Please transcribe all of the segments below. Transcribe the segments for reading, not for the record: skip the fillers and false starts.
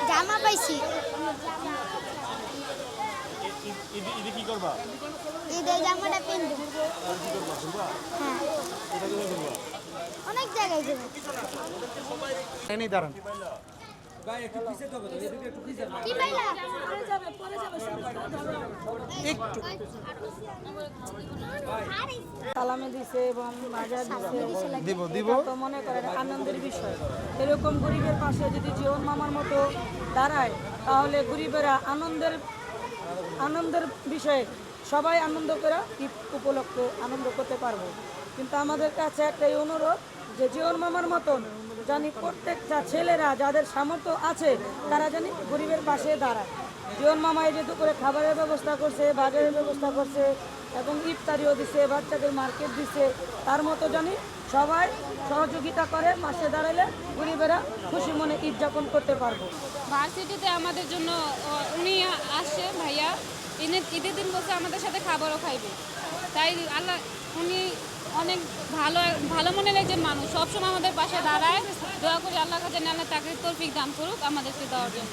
জামা পাইছি। ঈদে কি করবা? ঈদে জামাটা পিনবো। কি করবা? ঘুরবা? হ্যাঁ, এটা কোথায় ঘুরবা? অনেক জায়গায় যাবো। নেই দাঁড়ান। কি পাইলা? একটু সালামে দিছে এবং বাজার দিছে। দিব দিব তো মনে করেন আনন্দের বিষয়। এরকম গরিবের পাশে যদি জীবন মামার মতো দাঁড়ায় তাহলে গরিবেরা আনন্দের বিষয়ে সবাই আনন্দ করে ঈদ উপলক্ষে আনন্দ করতে পারবো। কিন্তু আমাদের কাছে একটাই অনুরোধ যে জীবন মামার মতন জানি প্রত্যেকটা ছেলেরা যাদের সামর্থ্য আছে তারা জানি গরিবের পাশে দাঁড়ায়। জীবন মামা এই যে দুপুরে খাবারের ব্যবস্থা করছে, বাজারের ব্যবস্থা করছে এবং ইফতারিও দিছে, বাচ্চাদের মার্কেট দিছে, তার মতো জানি সবাই সহযোগিতা করে পাশে দাঁড়ালে গরিবেরা খুশি মনে ঈদ যাপন করতে পারবো। ভার্সিটিতে আমাদের জন্য উনি আসছে ভাইয়া, ঈদের দিন বসে আমাদের সাথে খাবারও খাইবে। তাই আল্লাহ উনি অনেক ভালো মনের একজন মানুষ, সবসময় আমাদের পাশে দাঁড়ায়। দোয়া করি আল্লাহ কাছে আল্লাহ তাকে তৌফিক দান করুক আমাদেরকে দেওয়ার জন্য।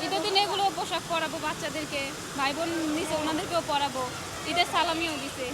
ঈদের দিন এগুলো পোশাক পরাবো বাচ্চাদেরকে, ভাই বোন নিচে ওনাদেরকেও পরাবো, ঈদের সালামিও দিছে।